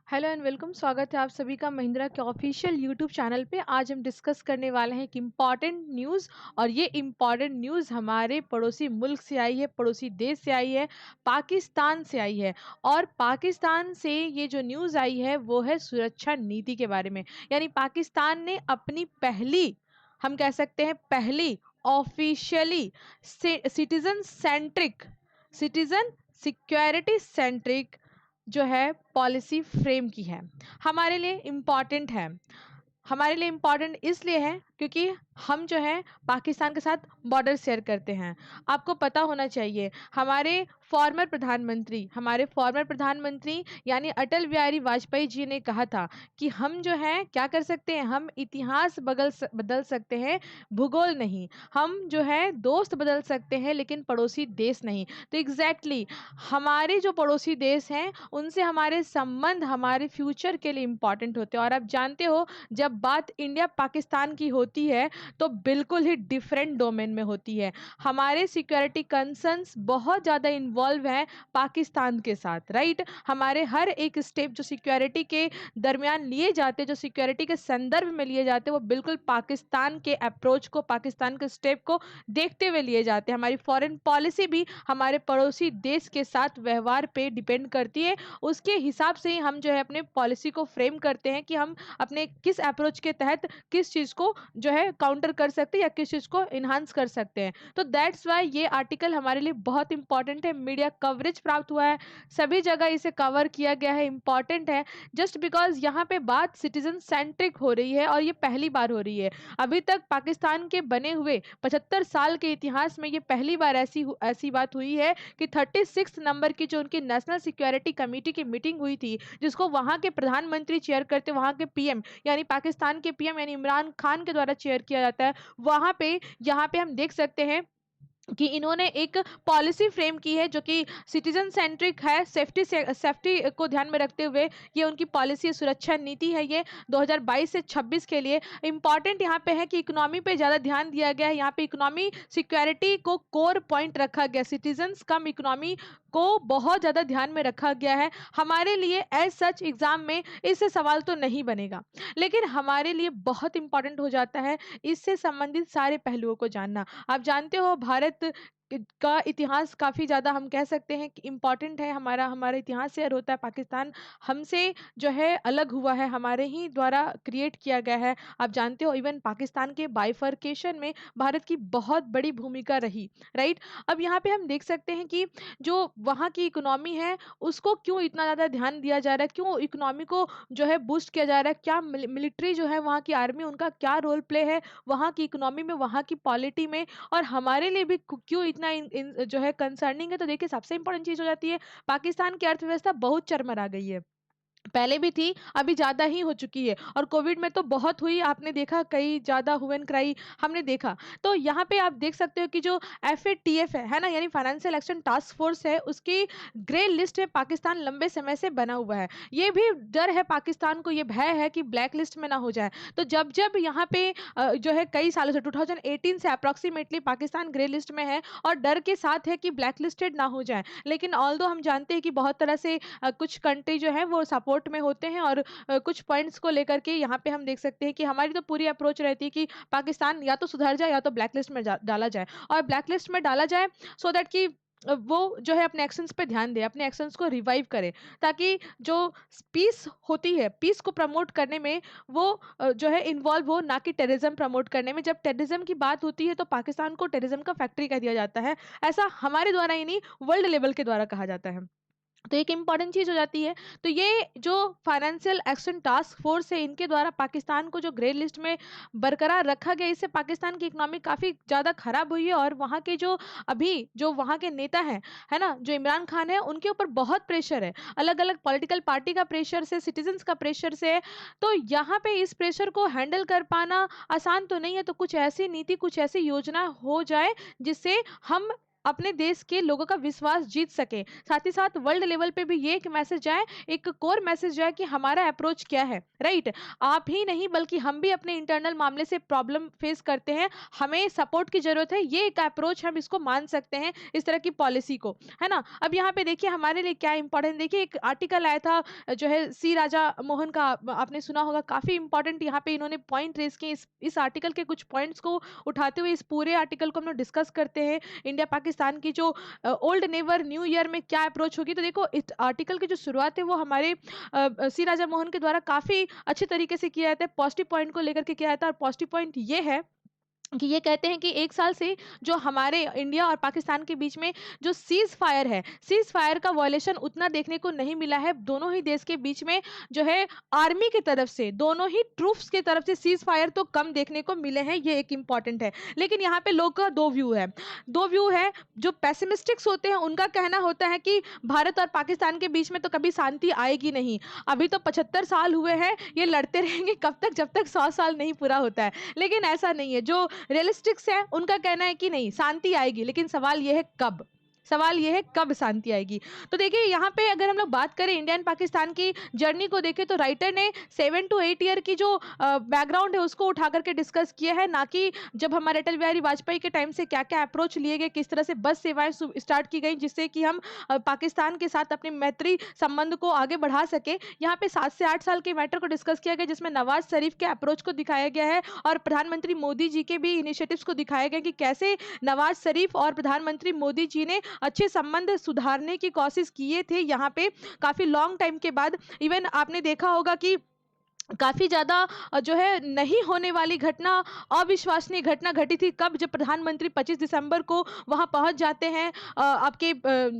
Hello and welcome. स्वागत है आप सभी का महिंद्रा के ऑफिशियल यूट्यूब चैनल पे। आज हम डिस्कस करने वाले हैं एक इम्पॉर्टेंट न्यूज़, और ये इम्पॉर्टेंट न्यूज़ हमारे पड़ोसी मुल्क से आई है, पड़ोसी देश से आई है, पाकिस्तान से आई है। और पाकिस्तान से ये जो न्यूज़ आई है वो है सुरक्षा नीति के बारे में। यानी पाकिस्तान ने अपनी पहली, हम कह सकते हैं पहली ऑफिशियली सिटीजन सिक्योरिटी सेंट्रिक जो है पॉलिसी फ्रेम की है। हमारे लिए इम्पॉर्टेंट है। हमारे लिए इम्पॉर्टेंट इसलिए है क्योंकि हम जो है पाकिस्तान के साथ बॉर्डर शेयर करते हैं। आपको पता होना चाहिए हमारे फॉर्मर प्रधानमंत्री यानी अटल बिहारी वाजपेयी जी ने कहा था कि हम जो है क्या कर सकते हैं, हम इतिहास बदल सकते हैं, भूगोल नहीं। हम जो है दोस्त बदल सकते हैं लेकिन पड़ोसी देश नहीं। तो एग्जैक्टली हमारे जो पड़ोसी देश हैं उनसे हमारे संबंध हमारे फ्यूचर के लिए इम्पॉर्टेंट होते हैं। और आप जानते हो जब बात इंडिया पाकिस्तान की होती है तो बिल्कुल ही डिफरेंट डोमेन में होती है। हमारे सिक्योरिटी कंसर्न्स बहुत ज़्यादा इन्वॉल्व हैं पाकिस्तान के साथ, राइट। हमारे हर एक स्टेप जो सिक्योरिटी के दरमियान लिए जाते, जो सिक्योरिटी के संदर्भ में लिए जाते, वो बिल्कुल पाकिस्तान के अप्रोच को, पाकिस्तान के स्टेप को देखते हुए लिए जाते हैं। हमारी फॉरेन पॉलिसी भी हमारे पड़ोसी देश के साथ व्यवहार पे डिपेंड करती है। उसके हिसाब से ही हम जो है अपने पॉलिसी को फ्रेम करते हैं कि हम अपने किस अप्रोच के तहत किस चीज़ को जो है काउंटर कर सकते हैं या किस चीज़ को इन्हांस कर सकते हैं। तो दैट्स वाई ये आर्टिकल हमारे लिए बहुत इंपॉर्टेंट है। मीडिया कवरेज प्राप्त हुआ है, सभी जगह इसे कवर किया गया है, इंपॉर्टेंट है जस्ट बिकॉज यहाँ पे बात सिटीजन सेंट्रिक हो रही है और ये पहली बार हो रही है। अभी तक पाकिस्तान के बने हुए 75 साल के इतिहास में ये पहली बार ऐसी बात हुई है कि 36 नंबर की जो उनकी नेशनल सिक्योरिटी कमेटी की मीटिंग हुई थी, जिसको वहां के प्रधानमंत्री चेयर करते, वहां के पीएम यानी पाकिस्तान के पीएम यानी इमरान खान के द्वारा चेयर किया जाता है। वहां पे यहाँ पे हम देख सकते हैं कि इन्होंने एक पॉलिसी फ्रेम की है जो कि सिटीजन सेंट्रिक है, सेफ्टी को ध्यान में रखते हुए ये उनकी पॉलिसी सुरक्षा नीति है। ये 2022 से 26 के लिए इंपॉर्टेंट यहाँ पे है कि इकोनॉमी पे ज़्यादा ध्यान दिया गया है। यहाँ पे इकोनॉमी सिक्योरिटी को कोर पॉइंट रखा गया, सिटीजन्स कम इकोनॉमी को बहुत ज़्यादा ध्यान में रखा गया है। हमारे लिए एज सच एग्जाम में इससे सवाल तो नहीं बनेगा, लेकिन हमारे लिए बहुत इंपॉर्टेंट हो जाता है इससे संबंधित सारे पहलुओं को जानना। आप जानते हो भारत का इतिहास काफ़ी ज़्यादा हम कह सकते हैं कि इम्पॉर्टेंट है। हमारा हमारा इतिहास शेयर होता है। पाकिस्तान हमसे जो है अलग हुआ है, हमारे ही द्वारा क्रिएट किया गया है। आप जानते हो इवन पाकिस्तान के बाइफर्केशन में भारत की बहुत बड़ी भूमिका रही, राइट। अब यहाँ पे हम देख सकते हैं कि जो वहाँ की इकोनॉमी है उसको क्यों इतना ज़्यादा ध्यान दिया जा रहा है, क्यों इकोनॉमी को जो है बूस्ट किया जा रहा है, क्या मिलिट्री जो है वहाँ की आर्मी, उनका क्या रोल प्ले है वहाँ की इकोनॉमी में, वहाँ की पॉलिटी में, और हमारे लिए भी क्यों इतना जो है कंसर्निंग है। तो देखिए सबसे इंपॉर्टेंट चीज़ हो जाती है, पाकिस्तान की अर्थव्यवस्था बहुत चरमरा गई है। पहले भी थी, अभी ज़्यादा ही हो चुकी है, और कोविड में तो बहुत हुई, आपने देखा कई ज़्यादा हुए एंड क्राई हमने देखा। तो यहाँ पे आप देख सकते हो कि जो एफएटीएफ है ना, यानी फाइनेंशियल एक्शन टास्क फोर्स है, उसकी ग्रे लिस्ट में पाकिस्तान लंबे समय से बना हुआ है। ये भी डर है पाकिस्तान को, ये भय है कि ब्लैक लिस्ट में ना हो जाए। तो जब जब यहाँ पे जो है कई सालों से 2018 से अप्रॉक्सीमेटली पाकिस्तान ग्रे लिस्ट में है, और डर के साथ है कि ब्लैक लिस्टेड ना हो जाए। लेकिन ऑल्दो हम जानते हैं कि बहुत तरह से कुछ कंट्री जो है वो सपोर्ट में होते हैं, और कुछ पॉइंट्स को लेकर के यहाँ पे हम देख सकते हैं कि हमारी तो पूरी अप्रोच रहती है कि पाकिस्तान या तो सुधर जाए या तो ब्लैक लिस्ट में डाला जाए, और ब्लैक लिस्ट में डाला जाए सो दैट कि वो जो है अपने एक्शंस पे ध्यान दे, अपने एक्शंस को रिवाइव करे, ताकि जो पीस होती है, पीस को प्रमोट करने में वो जो है इन्वॉल्व हो, ना कि टेररिज्म प्रमोट करने में। जब टेररिज्म की बात होती है तो पाकिस्तान को टेररिज्म का फैक्ट्री कह दिया जाता है, ऐसा हमारे द्वारा ही नहीं वर्ल्ड लेवल के द्वारा कहा जाता है। तो एक इम्पॉर्टेंट चीज़ हो जाती है। तो ये जो फाइनेंशियल एक्शन टास्क फोर्स है, इनके द्वारा पाकिस्तान को जो ग्रे लिस्ट में बरकरार रखा गया, इससे पाकिस्तान की इकोनॉमी काफ़ी ज़्यादा खराब हुई है, और वहाँ के जो अभी जो वहाँ के नेता हैं, है ना, जो इमरान खान है, उनके ऊपर बहुत प्रेशर है, अलग अलग पॉलिटिकल पार्टी का प्रेशर से, सिटीजन्स का प्रेशर से। तो यहाँ पे इस प्रेशर को हैंडल कर पाना आसान तो नहीं है। तो कुछ ऐसी नीति, कुछ ऐसी योजना हो जाए जिससे हम अपने देश के लोगों का विश्वास जीत सके। साथ ही साथ वर्ल्ड लेवल पे भी ये एक मैसेज जाए, एक कोर मैसेज जाए कि हमारा अप्रोच क्या है, राइट? आप ही नहीं बल्कि हम भी अपने इंटरनल मामले से प्रॉब्लम फेस करते हैं, हमें सपोर्ट की जरूरत है, ये एक अप्रोच हम इसको मान सकते हैं, इस तरह की पॉलिसी को, है ना? अब यहाँ पे देखिए हमारे लिए क्या इंपॉर्टेंट, देखिए एक आर्टिकल आया था जो है सी राजा मोहन का, आपने सुना होगा, काफी इंपॉर्टेंट यहाँ पे इन्होंने पॉइंट रेज किए। इस आर्टिकल के कुछ पॉइंट्स को उठाते हुए इस पूरे आर्टिकल को हम लोग डिस्कस करते हैं। इंडिया पाकिस्तान की जो ओल्ड नेवर न्यू ईयर में क्या अप्रोच होगी, तो देखो इस आर्टिकल की जो शुरुआत है वो हमारे सी राजा मोहन के द्वारा काफी अच्छे तरीके से किया जाता है, पॉजिटिव पॉइंट को लेकर के किया जाता है। और पॉजिटिव पॉइंट ये है कि ये कहते हैं कि 1 साल से जो हमारे इंडिया और पाकिस्तान के बीच में जो सीज़ फायर है, सीज़ फायर का वायलेशन उतना देखने को नहीं मिला है। दोनों ही देश के बीच में जो है आर्मी की तरफ से, दोनों ही ट्रूप्स की तरफ से सीज़ फायर तो कम देखने को मिले हैं, ये एक इम्पॉर्टेंट है। लेकिन यहाँ पे लोग का 2 व्यू है। 2 व्यू है, जो पेसिमिस्टिक्स होते हैं उनका कहना होता है कि भारत और पाकिस्तान के बीच में तो कभी शांति आएगी नहीं। अभी तो 75 साल हुए हैं, ये लड़ते रहेंगे कब तक, जब तक 100 साल नहीं पूरा होता है। लेकिन ऐसा नहीं है। जो रियलिस्टिक्स है उनका कहना है कि नहीं, शांति आएगी, लेकिन सवाल यह है कब, सवाल यह है कब शांति आएगी। तो देखिए यहाँ पे अगर हम लोग बात करें इंडिया एंड पाकिस्तान की जर्नी को देखें, तो राइटर ने 7 to 8 ईयर की जो बैकग्राउंड है उसको उठा करके डिस्कस किया है, ना कि जब हमारे अटल बिहारी वाजपेयी के टाइम से क्या क्या अप्रोच लिए गए, किस तरह से बस सेवाएं स्टार्ट की गई जिससे कि हम पाकिस्तान के साथ अपने मैत्री संबंध को आगे बढ़ा सके। यहाँ पे 7 से 8 साल के मैटर को डिस्कस किया गया, जिसमें नवाज शरीफ के अप्रोच को दिखाया गया है और प्रधानमंत्री मोदी जी के भी इनिशिएटिव्स को दिखाया गया कि कैसे नवाज शरीफ और प्रधानमंत्री मोदी जी ने अच्छे संबंध सुधारने की कोशिश किए थे यहाँ पे काफी लॉन्ग टाइम के बाद। इवन आपने देखा होगा कि काफी ज्यादा जो है नहीं होने वाली घटना, अविश्वसनीय घटना घटी थी कब, जब प्रधानमंत्री 25 दिसंबर को वहां पहुंच जाते हैं आपके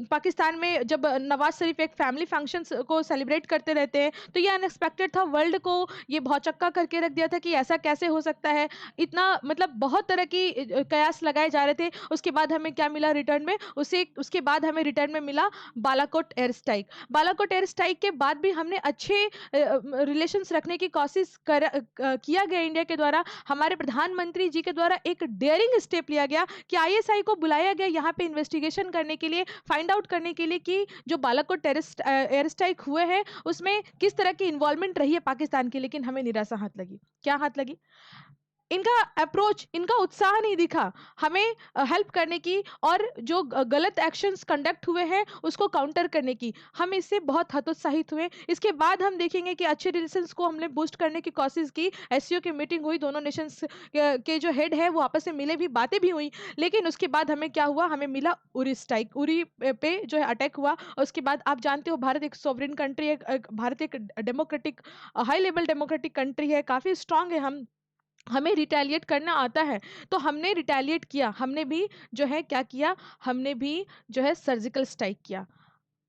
पाकिस्तान में, जब नवाज शरीफ एक फैमिली फंक्शन को सेलिब्रेट करते रहते हैं। तो ये अनएक्सपेक्टेड था, वर्ल्ड को ये भौचक्का करके रख दिया था कि ऐसा कैसे हो सकता है। इतना मतलब बहुत तरह की कयास लगाए जा रहे थे। उसके बाद हमें क्या मिला रिटर्न में, उसके बाद हमें रिटर्न में मिला Balakot air strike. Balakot air strike के बाद भी हमने अच्छे रिलेशंस रखने की कोशिश किया गया इंडिया के द्वारा। हमारे प्रधानमंत्री जी के द्वारा एक डेयरिंग स्टेप लिया गया कि आईएसआई को बुलाया गया यहाँ पे इन्वेस्टिगेशन करने के लिए, फाइंड आउट करने के लिए कि जो बालाकोट टेररिस्ट एयर स्ट्राइक हुए हैं उसमें किस तरह की इन्वॉल्वमेंट रही है पाकिस्तान की। लेकिन हमें निराशा हाथ लगी। क्या हाथ लगी? इनका अप्रोच, इनका उत्साह नहीं दिखा हमें हेल्प करने की, और जो गलत एक्शंस कंडक्ट हुए हैं उसको काउंटर करने की। हम इससे बहुत हतोत्साहित हुए। इसके बाद हम देखेंगे कि अच्छे रिलेशंस को हमने बूस्ट करने की कोशिश की। एससीओ की मीटिंग हुई, दोनों नेशंस के जो हेड है वो आपस में मिले भी, बातें भी हुई। लेकिन उसके बाद हमें क्या हुआ, हमें मिला उरी स्ट्राइक, उरी पे जो है अटैक हुआ। और उसके बाद आप जानते हो भारत एक सोवरेन कंट्री है, भारत एक democratic, high level democratic country है, काफ़ी स्ट्रांग है। हमें रिटेलिएट करना आता है, तो हमने रिटेलिएट किया। हमने भी जो है क्या किया, हमने भी जो है सर्जिकल स्ट्राइक किया।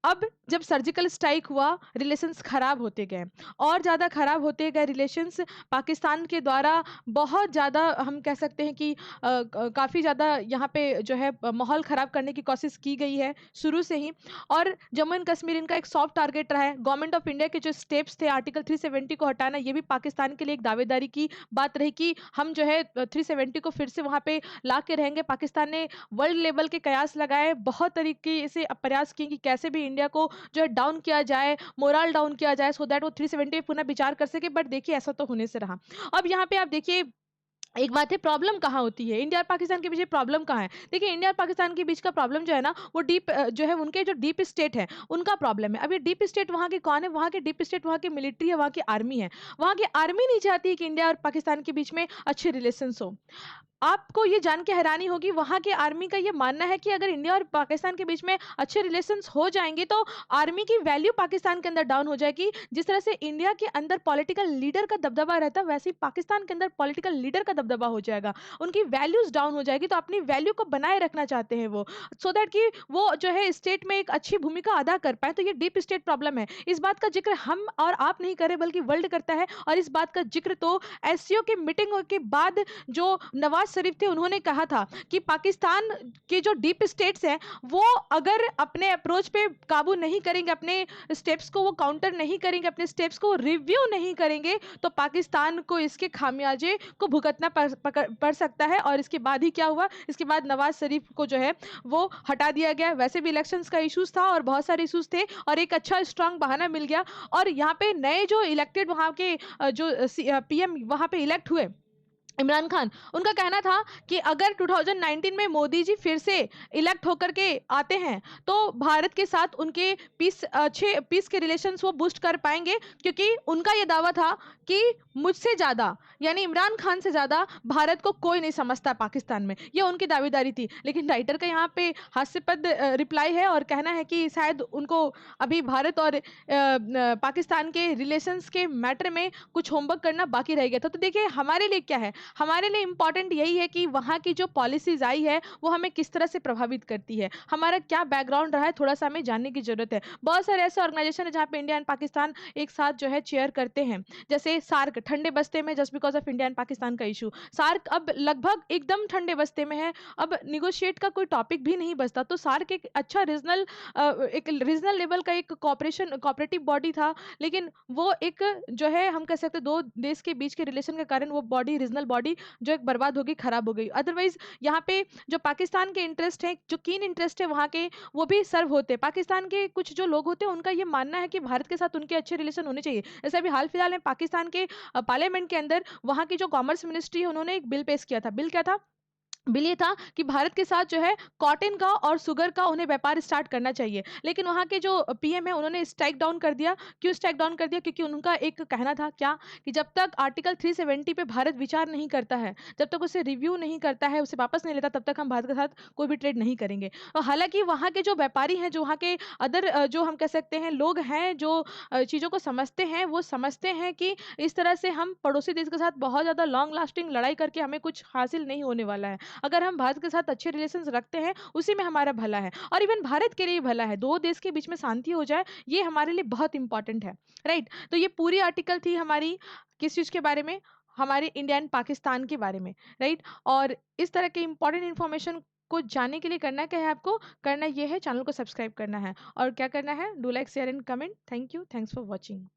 अब जब सर्जिकल स्ट्राइक हुआ, रिलेशंस खराब होते गए, और ज़्यादा खराब होते गए रिलेशंस। पाकिस्तान के द्वारा बहुत ज़्यादा हम कह सकते हैं कि काफ़ी ज़्यादा यहाँ पे जो है माहौल ख़राब करने की कोशिश की गई है शुरू से ही। और जम्मू एंड कश्मीर इनका एक सॉफ्ट टारगेट रहा है। गवर्नमेंट ऑफ इंडिया के जो स्टेप्स थे आर्टिकल 370 को हटाना, ये भी पाकिस्तान के लिए एक दावेदारी की बात रही कि हम जो है 370 को फिर से वहाँ पे ला के रहेंगे। पाकिस्तान ने वर्ल्ड लेवल के कयास लगाए, बहुत तरीके से प्रयास किए कि कैसे भी इंडिया को जो है डाउन किया जाए, मोरल डाउन किया जाए, सो दैट वो 370 पे पुनः विचार कर सके। बट देखिए ऐसा तो होने से रहा। अब यहाँ पे आप देखिए एक बात है, प्रॉब्लम कहाँ होती है इंडिया और पाकिस्तान के बीच, प्रॉब्लम कहाँ है? देखिए इंडिया और पाकिस्तान के बीच का प्रॉब्लम जो है ना, वो डीप जो है उनके जो डीप स्टेट है उनका प्रॉब्लम है। अब ये डीप स्टेट वहाँ के कौन है? वहाँ के डीप स्टेट वहाँ की मिलिट्री है, वहाँ की आर्मी है। वहाँ की आर्मी नहीं चाहती कि इंडिया और पाकिस्तान के बीच में अच्छे रिलेशंस हो। आपको ये जान के हैरानी होगी, वहाँ के आर्मी का ये मानना है कि अगर इंडिया और पाकिस्तान के बीच में अच्छे रिलेशंस हो जाएंगे तो आर्मी की वैल्यू पाकिस्तान के अंदर डाउन हो जाएगी। जिस तरह से इंडिया के अंदर पॉलिटिकल लीडर का दबदबा रहता है, वैसे ही पाकिस्तान के अंदर पॉलिटिकल लीडर का दबदबा हो जाएगा, उनकी वैल्यूज डाउन हो जाएगी। तो अपनी वैल्यू को बनाए रखना चाहते हैं वो, सो दैट कि वो जो है स्टेट में एक अच्छी भूमिका अदा कर पाए। तो ये डीप स्टेट प्रॉब्लम है। इस बात का जिक्र हम और आप नहीं करें बल्कि वर्ल्ड करता है। और इस बात का जिक्र तो एससीओ की मीटिंग के बाद जो नवाज नवाज शरीफ थे, उन्होंने कहा था कि पाकिस्तान के जो डीप स्टेट्स हैं वो अगर अपने अप्रोच पे काबू नहीं करेंगे, अपने स्टेप्स को वो काउंटर नहीं करेंगे, अपने स्टेप्स को रिव्यू नहीं करेंगे, तो पाकिस्तान को इसके खामियाजे को भुगतना पड़ सकता है। और इसके बाद ही क्या हुआ, इसके बाद नवाज शरीफ को जो है वो हटा दिया गया। वैसे भी इलेक्शंस का इश्यूज था और बहुत सारे इश्यूज थे और एक अच्छा स्ट्रांग बहाना मिल गया। और यहाँ पे नए जो इलेक्टेड वहाँ के जो पीएम वहाँ पे इलेक्ट हुए, इमरान खान, उनका कहना था कि अगर 2019 में मोदी जी फिर से इलेक्ट होकर के आते हैं तो भारत के साथ उनके अच्छे पीस के रिलेशंस वो बूस्ट कर पाएंगे, क्योंकि उनका ये दावा था कि मुझसे ज़्यादा, यानी इमरान खान से ज़्यादा भारत को कोई नहीं समझता पाकिस्तान में, ये उनकी दावेदारी थी। लेकिन राइटर का यहाँ पे हास्यास्पद रिप्लाई है और कहना है कि शायद उनको अभी भारत और पाकिस्तान के रिलेशंस के मैटर में कुछ होमवर्क करना बाकी रह गया था। तो देखिए हमारे लिए क्या है, हमारे लिए इंपॉर्टेंट यही है कि वहाँ की जो पॉलिसीज आई है वो हमें किस तरह से प्रभावित करती है, हमारा क्या बैकग्राउंड रहा है, थोड़ा सा हमें जानने की जरूरत है। बहुत सारे ऐसे ऑर्गेनाइजेशन है जहाँ पे इंडिया एंड पाकिस्तान एक साथ जो है चेयर करते हैं, जैसे सार्क ठंडे बस्ते में, just because of India and Pakistan का इशू, सार्क अब लगभग एकदम ठंडे बस्ते में है, अब निगोशिएट का कोई टॉपिक भी नहीं बचता। तो सार्क एक अच्छा रीजनल लेवल का एक कोऑपरेटिव बॉडी था, लेकिन वो एक जो है हम कह सकते दो देश के बीच के रिलेशन के कारण वो बॉडी, रीजनल बॉडी जो एक बर्बाद हो गई, खराब हो गई। अदरवाइज यहाँ पे जो पाकिस्तान के इंटरेस्ट है, जो कीन इंटरेस्ट है वहाँ के, वो भी सर्व होते हैं। पाकिस्तान के कुछ जो लोग होते हैं उनका ये मानना है कि भारत के साथ उनके अच्छे रिलेशन होने चाहिए। जैसे अभी हाल फिलहाल में पाकिस्तान के पार्लियामेंट के अंदर वहाँ की जो कॉमर्स मिनिस्ट्री है उन्होंने एक बिल पेश किया था। बिल क्या था? बिल ये था कि भारत के साथ जो है कॉटन का और शुगर का उन्हें व्यापार स्टार्ट करना चाहिए, लेकिन वहाँ के जो पीएम है उन्होंने स्ट्राइक डाउन कर दिया। क्यों स्ट्राइक डाउन कर दिया? क्योंकि उनका एक कहना था क्या, कि जब तक आर्टिकल 370 पे भारत विचार नहीं करता है, जब तक उसे रिव्यू नहीं करता है, उसे वापस नहीं लेता, तब तक हम भारत के साथ कोई भी ट्रेड नहीं करेंगे। और हालांकि वहाँ के जो व्यापारी हैं, जो वहाँ के अदर जो हम कह सकते हैं लोग हैं, जो चीज़ों को समझते हैं, वो समझते हैं कि इस तरह से हम पड़ोसी देश के साथ बहुत ज़्यादा लॉन्ग लास्टिंग लड़ाई करके हमें कुछ हासिल नहीं होने वाला है। अगर हम भारत के साथ अच्छे रिलेशंस रखते हैं, उसी में हमारा भला है और इवन भारत के लिए भला है, दो देश के बीच में शांति हो जाए, ये हमारे लिए बहुत इंपॉर्टेंट है। राइट, तो ये पूरी आर्टिकल थी हमारी किस चीज़ के बारे में, हमारे इंडिया एंड पाकिस्तान के बारे में। राइट, और इस तरह के इंपॉर्टेंट इन्फॉर्मेशन को जानने के लिए करना क्या है आपको, करना ये है चैनल को सब्सक्राइब करना है और क्या करना है, do like share and comment. Thank you, thanks for watching.